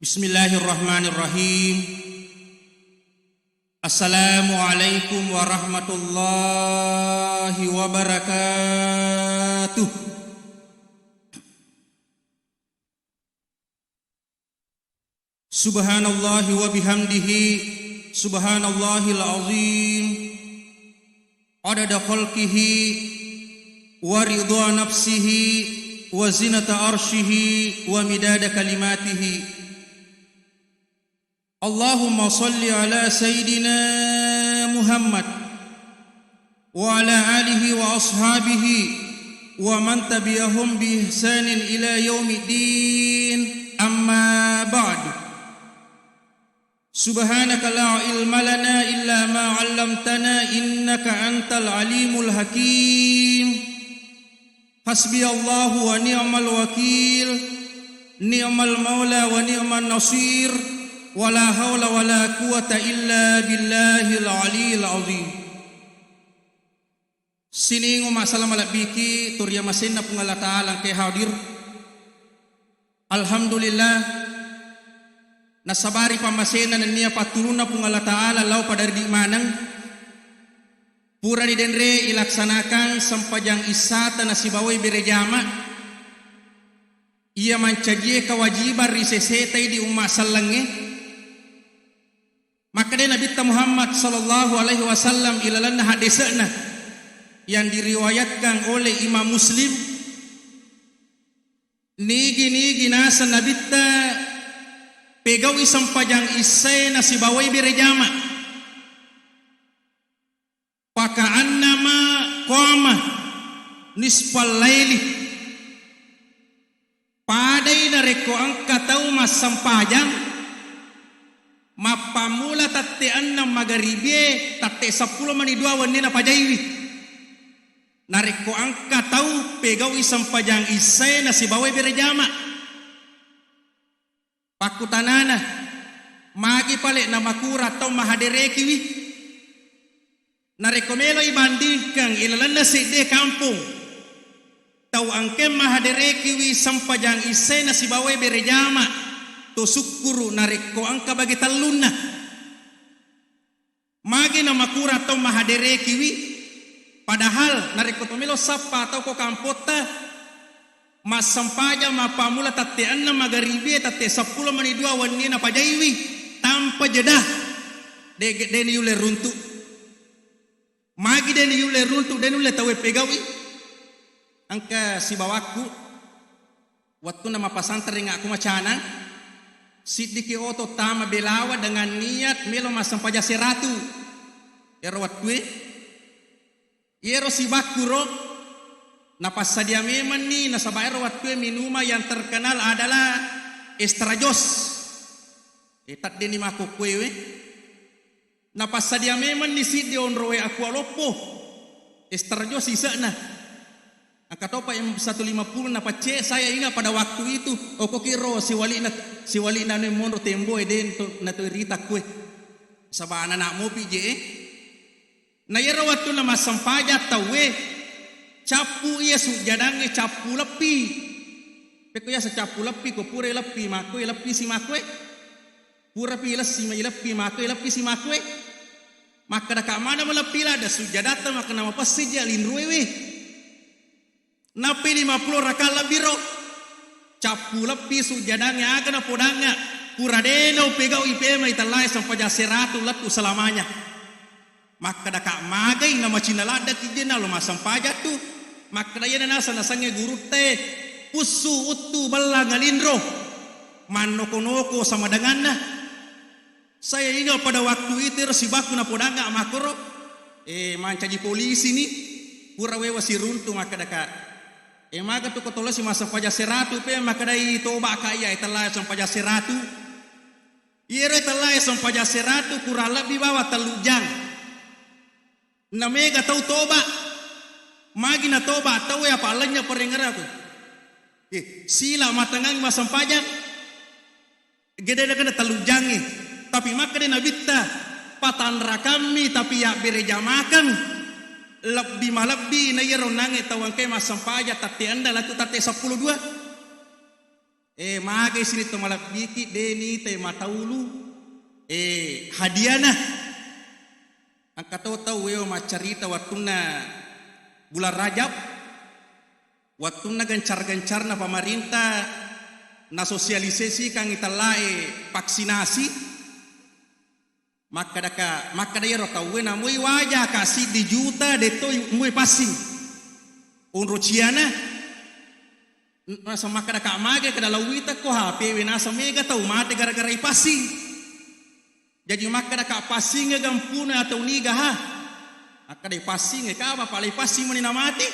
Bismillahirrahmanirrahim. Assalamualaikum warahmatullahi wabarakatuh. Subhanallahi wa bihamdihi, subhanallahil azim, adada khalqihi wa ridha nafsihi wa zinata arshihi wa midada kalimatihi. Allahumma salli ala Sayyidina Muhammad wa ala alihi wa ashabihi wa man tabi'ahum bi ihsanin ila yaumiddin, amma ba'du. Subhanaka la ilma lana illa ma 'allamtana innaka antal alimul hakim. Hasbiyallahu wa ni'mal wakil, ni'mal maula wa ni'man nasir. Wala haula wala quwata illa billahil aliyil azim. Siningo masalah malabiki turya masinna pung Allah Ta'ala ke hadir. Alhamdulillah nasabari pamasena nania paturuna pung Allah Ta'ala lau pada di manang pura di denre ilaksanakan sampajang isata nasibawai berejama. Ia mencajie kewajiban risesetai di umat sallange. Maka dia Nabi Muhammad sallallahu alaihi wasallam ilalanna hadisna yang diriwayatkan oleh Imam Muslim. Nigi nasa Nabi pegawi sampajang isai nasibawai berejama. Paka'annama qama nisfal laili. Padai na reko angka tau mas sampajang mapamula tate annam magaribe tate 10 mani 2 wanina pajaiwi nareko angka tau pegawi sampajang isai na sibawai berejama pakutanana magi pale na makura tau mahaderekiwi nareko melo ibandingkan ilalanna side kampung tau angke mahaderekiwi sampajang isai na sibawai berejama to sukuru nareko angka bagi talunna magi na makura atau mahadere kiwi padahal nareko tomelo sapa atau ko kampota mas sampaja mapamula tate anna magaribe tate 10 mani 2 wanina pajaiwi tanpa jeda deni yule runtu magi deni yule runtu deni yule tawe pegawi angka si bawaku waktu nama pasantren aku macana sidiki oto tama belawa dengan niat melo masam paja seratu ero watwe ero si bakuro napas sadia meman ni nasaba ero watwe minuma yang terkenal adalah estrajos etat deni mako kwewe napas sadia meman ni sidi onrowe aku alopo estrajos isana angkatopa yang 150 napa ce saya ingat pada waktu itu oko kiro si wali na ne mondo tembo eden to na to rita kue sabana na mo pije na yero waktu na masampaja tawe capu ia su jadange capu lepi peko ya sa capu lepi ko pure lepi makoi lepi si makoi pura pi lesi mai lepi makoi lepi si makoi maka da ka mana melepi la da sujadata maka nama pasija linruwe napi 50 rakal labiro capu lepi sujadangnya agana podanga puradeno pegau ipema italai sampai jaseratu latu selamanya maka da kak magai nama cina lada kijena lo masam pajak tu maka da yana nasa nasange guru te pusu utu bala ngalindro manoko-noko sama denganna saya ingat pada waktu itu sibaku na podanga makoro mancaji polisi ni pura wewa si runtu maka da kak maka tu kotola si masa paja seratu pe maka dai toba kaya italai som paja seratu ire italai som paja seratu kurang lebih bawa telujang na mega tau toba magi na toba tau ya palanya perengara tu sila matangang masam pajak gede kena telujangi tapi maka dai nabita patanra kami tapi ya berejamakan lebih malabbi na yero nange tawang kay masampaya tate anda latu tate 12 Magai sini to malap biki deni te mataulu hadiana angkato tahu weo macarita watuna bulan Rajab watuna gencar-gencar na pemerintah na sosialisasi kang italae vaksinasi maka daya tahu na mui wajah kasih di juta deto mui passing unro ciana nasa maka daka mage kada lawita ko HP nasa mega tau mate gara-gara passing jadi maka daka passing gampuna atau niga ha akada passing ka apa palai passing mani na mate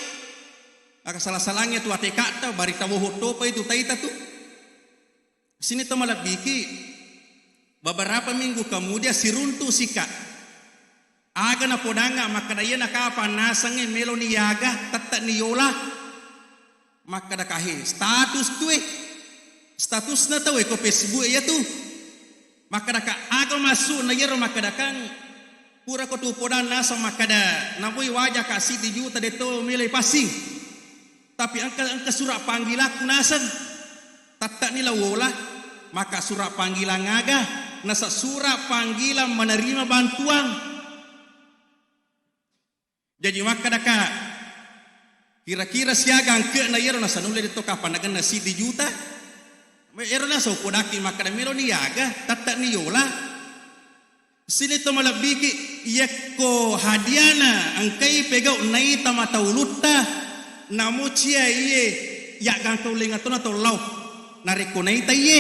aka salah-salangnya tu ate kata bari tawo hoto pa itu taita tu sini to malabiki beberapa minggu kemudian siruntu sika aga na podanga maka daya na kapa nasange melo ni yaga tatta ni yola maka dah kahir status tu status na tahu ko Facebook ya tu maka dah aga masuk na yero maka dah kan pura ko tu podan nasa maka dah nabui wajah kasih di juta deto milih passing tapi angka surat panggilan nasan tatak ni lawola maka surat panggilan ngaga nasa surat panggilan menerima bantuan jadi maka dah kira-kira siaga angke na yero na sanule dito kapanagan na sidi juta ero na so podaki maka melo ni yaga tatta ni yola sini to malabiki yekko hadiana angkai pegau nai tamataulutta namo cia iye ya gangkau lenga to na to lau nariko nai taye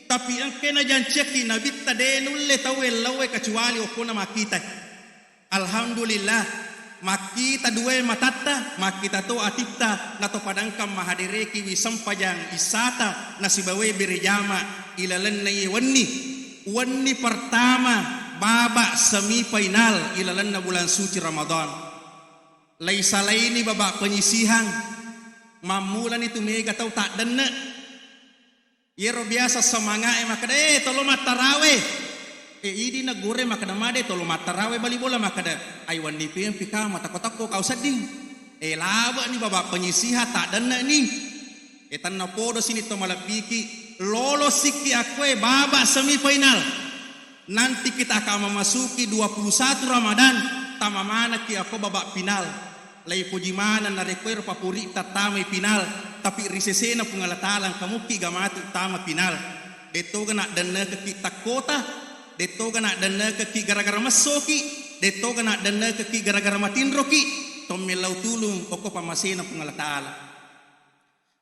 tapi angke na janceki na bitta de nulle tawe lawe kecuali okona makita alhamdulillah makita dua matata makita to atipta nato padangkam mahadireki wisampajang isata nasibawe berjama ilalan na wani pertama babak semifinal ilalan na bulan suci Ramadan laisa laini babak penyisihan mamulan itu mega tau tak dene yero biasa semangat maka tolong tarawih idi na gore makada made tolo matarawe bali bola makada aywan ni pem pika mata kotak ko kau seding laba ni baba penyisiha tak dana ni tan na podo sini to malabiki lolos siki akwe baba semifinal nanti kita akan memasuki 21 Ramadan tamamana ki ako baba final lay pujimana na requer papuri tatama final tapi risesena pungalatalang kamuki gamatu tama final deto gana dana ke kita kota deto gana dana kaki gara-gara masoki deto gana dana kaki gara-gara matinroki tomelau tulung oko pamasena pungala taala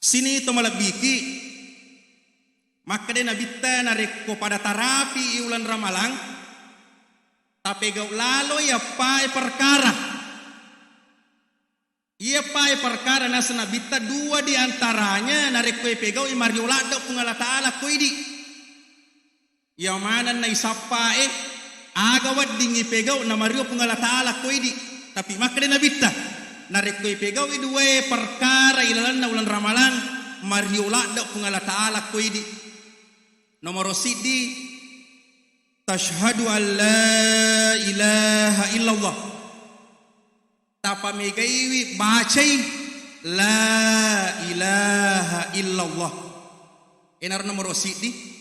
sini to malabiki maka de nabita nareko pada tarapi iulan ramalang tapi gau lalo ya pai perkara ia pai perkara nasa nabita dua di antaranya nareko pegau imariolada pungala taala koidi yang mana na isapa agawad dingi pegau na mario pungala taala koidi tapi makade na bitta na rekoi pegau idue perkara ilalan na ulan ramalan mario lada pungala taala koidi nomor sidi tashhadu an la ilaha illallah tapa megaiwi bacai la ilaha illallah enar nomor sidi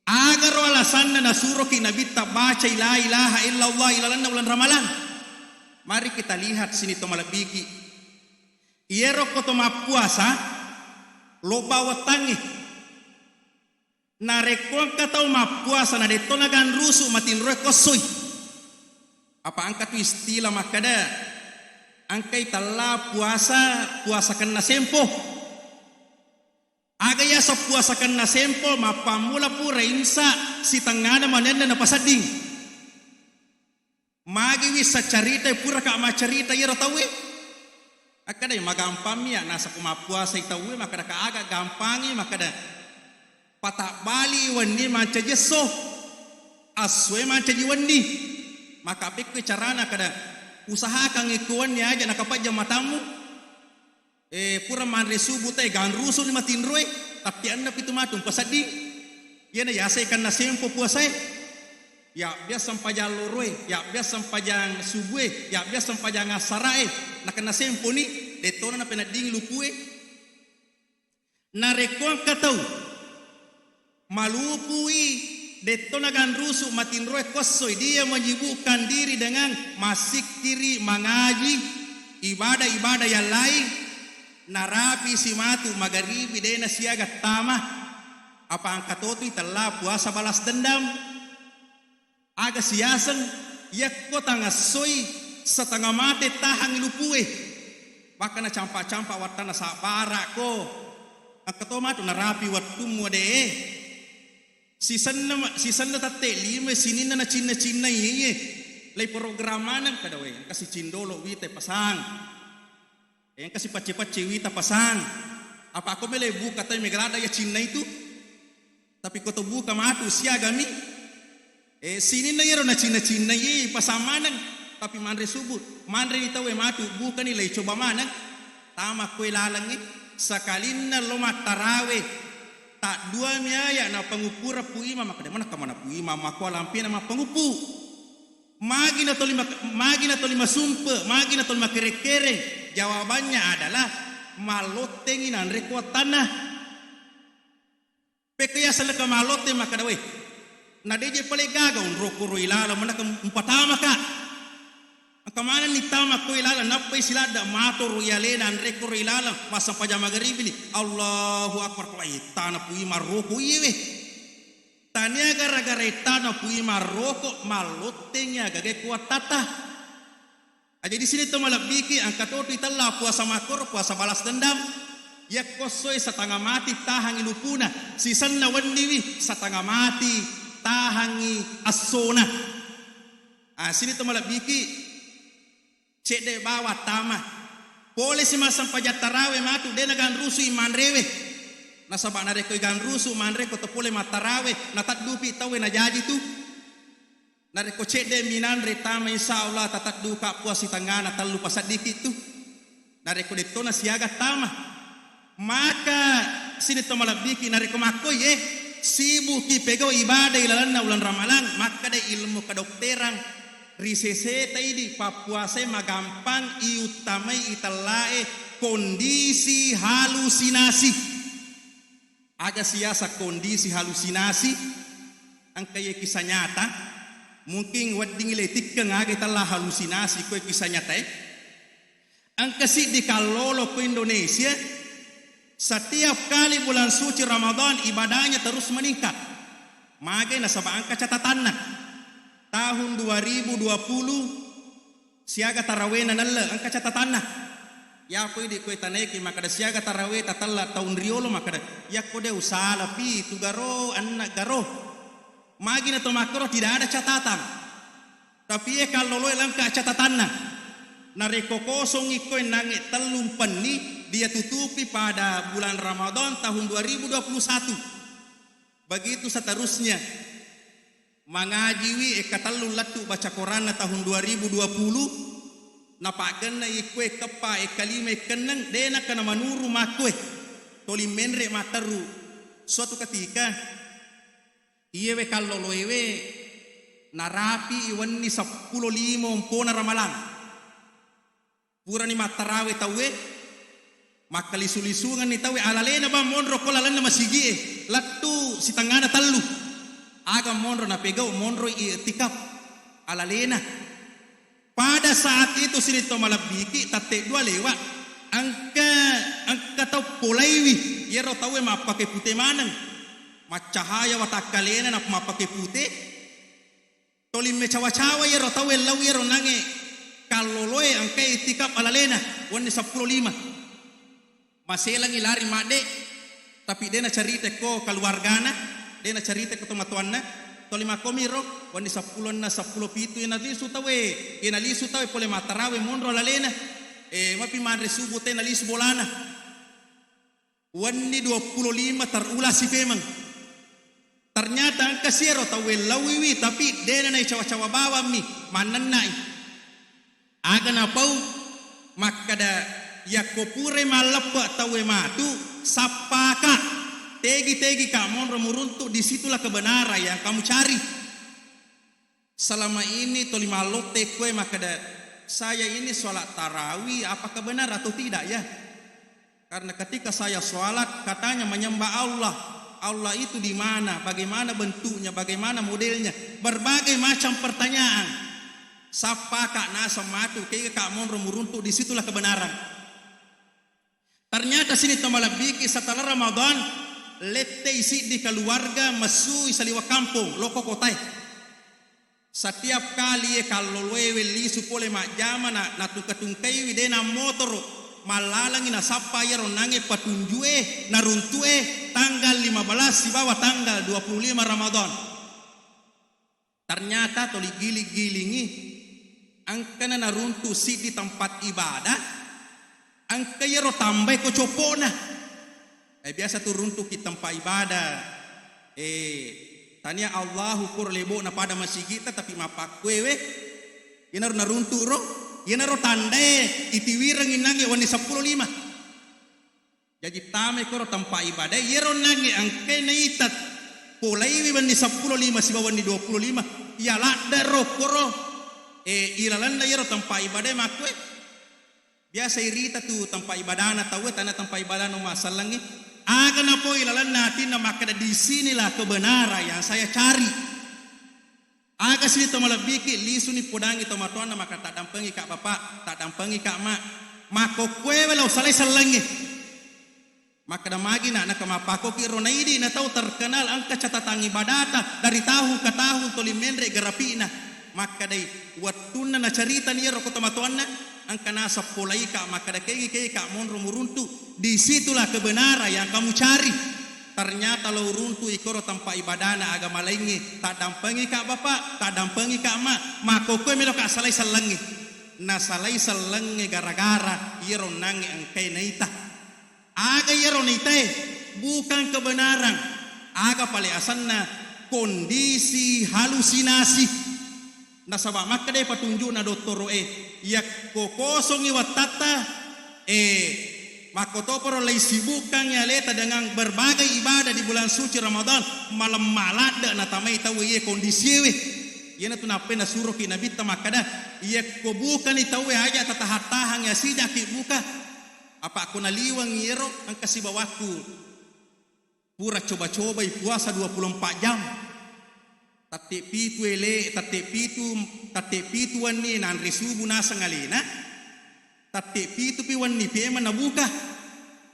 agar alasan na suruh ki nabi baca la ilaha illallah ilalanna bulan ramalan mari kita lihat sini to malabiki iero ko to mapuasa loba watangi na rekon ka tau mapuasa na deto na gan rusu matin roe kosoy apa angkat istilah makada angkai tala puasa kan na sempo agaya sa puasa kan na sempo mapamula pura insa si tangana manenda na pasading magiwi sa carita pura ka macarita yero tawe akada magampamnya nasa kumapuasa itawe makada ka aga gampangi makada patak bali wani manca jeso aswe manca jiwani maka pikir carana kada usaha kang ikuannya aja nakapaja matamu pura manre subuh tay gan rusul ni matin roy tapi anda pitu matung pasadi yana ya saya kan na sempo puasa ya biasa sampajang loroy ya biasa sampajang subuh ya biasa sampajang asara na kan na sempo ni detona na penading lupue nareko ang katau malupui detto nagan rusuk matin roe kosoi, dia menyibukkan diri dengan masikiri mengaji ibadah-ibadah yang lain, narapi si matu magaribi dena siaga tamah apa angkat otu telah puasa balas dendam aga siasan yakko tanga soi setengah mate tahang ilupue bakana campa-campa watana sapara ko angkat matu narapi wattu muade si sanna tatte lima sinina na cinna iye lay programanan kadawe kasi cindolo wite pasang yang kasi pace wita pasang apa ako mele buka tay megrada ya cinna itu tapi ko to buka matu siagami sinina yero na cinna iye pasamanan tapi manre subut manre ni tawe matu buka ni lay coba manang tama ko ilalang sakalina loma tarawe tak dua miaya na pangupura puima maka mana kamana puima mako lampina ma pangupu magi na tolima sumpe magi na tolima kere-kere jawabannya adalah malotengin andre kuat tanah pekaya salaka malote maka dawe na deje pale gaga un rokoro ilala mana empatama ka kamana ni tama ko ilala napai silada mato royalena andre ko ilala pasang pajama garibi ni Allahu akbar ko tanah pui maroko iwe tania gara-gara tanah pui maroko malotengnya gage kuat tata aja di sini to malabiki angkat otu italla puasa makor puasa balas dendam ya kosoi setengah mati tahangi lupuna sisanna wandiwi setengah mati tahangi asona sini to malabiki cek de bawa tama boleh si masam pajat tarawe matu de nagan rusu iman rewe nasabak nare ko igan rusu man re ko to pole matarawe natat dupi tawe na jaji tu nare ko cek de minan re tama insyaallah tatat duka puasi tangana talu pasat dikit tu nare ko de tona siaga tama maka sini to malabiki nare ko makoy sibuk ki pego ibadah ilalanna ulan ramalan maka de ilmu kedokteran risese taidi papuase magampang iutamai italae kondisi halusinasi aga siasa kondisi halusinasi ang kaya kisah nyata mungkin wadding letik kang aga itala halusinasi ko kisah nyata ang kasi di kalolo ko Indonesia setiap kali bulan suci Ramadan ibadahnya terus meningkat magay nasa baang kacatatan na tahun 2020 siaga tarawih na nalla ang kacatatan na ya ko di ko taneki makada siaga tarawih tatalla tahun riolo makada ya ko de usala pi tu garo anak garo magi na to makro tidak ada catatan tapi kalau lo lang kacatatan na reko kosong iko nangi telum penni dia tutupi pada bulan Ramadan tahun 2021 begitu seterusnya mangajiwi ekatalun latu baca Quran tahun 2020 napakan na ikwe kepa ekalime kenang dena kana manuru makwe toli menre mataru suatu ketika iyewe kallo loewe narapi iwanni 15 mpona ramalan pura ni matarawe tawe makalisu-lisungan ni tawe alalena ba monro kolalan na masigi latu si tangana tallu aga monro na pegau monro itikaf ala lena pada saat itu sinito malabiki tate dua lewat angka tau polaiwi yero tawe mapake pute manang macahaya watakalena na mapake pute tolim me cawa-cawa yero tawe law yero nange kaloloe angka itikaf ala lena wani 15 maselang ilari made tapi dena cerita ko keluargana dena cerita ke tomatuanna tolima komiro wani 10 pitu ina lisu tawe pole matarawe monro lalena mapi manre subu tena lisu bolana wani 25 terula si femang ternyata angka siero tawe lawiwi tapi dena nai cawa-cawa bawa mi manannai aga na pau makada yakopure malapa tawe matu sapaka tegi-tegi kamu meruntuk disitulah kebenaran yang kamu cari. Selama ini tolima lote kue maka saya ini sholat tarawih apakah benar atau tidak ya? Karena ketika saya sholat katanya menyembah Allah. Allah itu di mana? Bagaimana bentuknya? Bagaimana modelnya? Berbagai macam pertanyaan. Sapa kak nasa matu kaya kak monro muruntuk, disitulah kebenaran. Ternyata sini tomalabiki setelah Ramadan lete isi di keluarga mesu isaliwa kampung loko kotai. Setiap kali kalau wewe lisu pole mak jama na tukatungkai widena motor malalangi na sapa yero nange patunjue na runtue tanggal 15 di bawah tanggal 25 Ramadan. Ternyata toli giling-gilingi angkana na runtu si di tempat ibadah angka yero tambah ko copona. Biasa tuh runtu di tempat ibadah. Tanya Allahu kur lebo na pada masjid kita tapi mapak wewe. Ina na runtu ro. Ina ro tandai itiwirang inangi wani 15. Jadi tame ko ro tempat ibadah yero nangi angke na itat polai wani 15 si wani 25. Ya ladda ro koro ilalanda yero tempat ibadah makwe. Biasa irita tu tempat ibadah na tahu tanah tempat ibadah no masalangi. Aga na po ilalan natin na maka di sinilah kebenaran yang saya cari. Aga sini to malabiki lisu ni podang ito matuan na maka tak dampengi kak bapak, tak dampengi kak mak. Mako kwe wala usalay salangi. Maka damagi na nakamapako kiro na idi na tahu terkenal angka catatan ibadata dari tahun ke tahun tolimendre garapina. Maka day watuna na carita niya roko tomatuan na angka nasa polai kak maka da kei kak monro muruntu. Disitulah kebenaran yang kamu cari. Ternyata lo runtu ikoro tempat ibadah na agama lainnya tak dampengi kak bapak, tak dampengi kak mak. Mako kue melo kak salai salangi. Na salai salangi gara-gara yero nangi angkai naita. Aga yero naita bukan kebenaran. Aga pale asanna kondisi halusinasi. Nasabak maka deh patunjuk na doktor ya kokosongi watata makotoporo lay sibukkan ya leta dengan berbagai ibadah di bulan suci Ramadan malam malada na tamay tahu ye kondisi we ye na tunape na suruh kinabita makada ye ko bukan itawe aja tatahatahang ya sida ki buka apa aku naliwang yero ang kasibawaku pura coba-coba puasa 24 jam. Tate pitu ele, tate pitu wani nan resubu nasa ngalina. Tate pitu pi wani pema nabuka.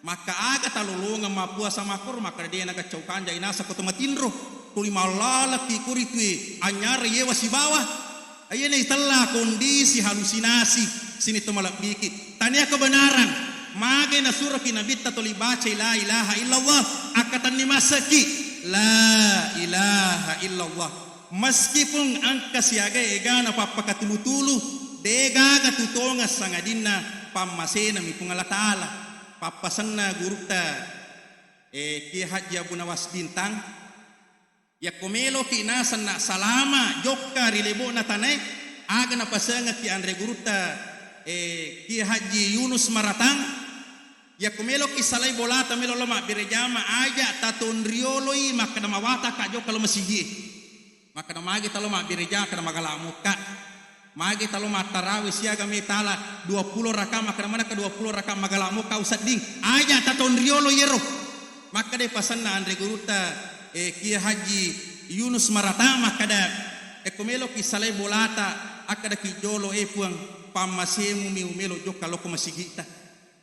Maka aga talolonga mapuasa makor maka dia naga caukan jai nasa kotomatinro. Tuli malala ki kuritui anyar ye wasibawa. Ayene italla kondisi halusinasi sini to malabiki. Tanya kebenaran. Mage na surah kinabita tuli baca la ilaha illallah akatan ni masaki la ilaha illallah. Meskipun angka siaga egana papakatulu-tulu degaga tutonga sangadina pamasena mi pungala taala papasanna gurukta ki Haji Abu Nawas Bintang ya komelo ki nasan na salama jokka rilebo na tanay aga na pasanga ki andre gurukta ki Haji Yunus Maratang ya komelo ki salay bolata melo lama birejama aja taton rioloi makana mawata ka jokka lo masigi. Maka namagi talo ma bireja kana magalamuka magi talo ma tarawih siaga metala 20 raka maka mana ke 20 raka magalamuka usad ding aja taton riolo yero maka de pasanna andre guruta ki Haji Yunus Marata maka da komelo ki salai bolata akada ki jolo puang pamasemu mi umelo joka loko masigita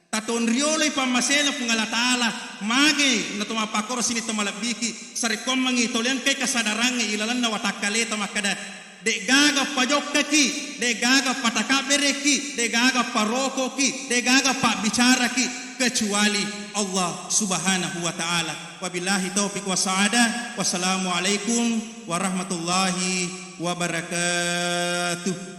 taton riolo pamasena pungala taala mage na tuma pakoro sini tomalabiki sarikom mangi tolian kai kasadarange ilalan na watakaleta makada de gaga pajokka ki de gaga patakabere ki de gaga paroko ki de gaga pak bicara ki kecuali Allah Subhanahu wa taala. Wabillahi taufiq wassaada. Wassalamu alaikum warahmatullahi wabarakatuh.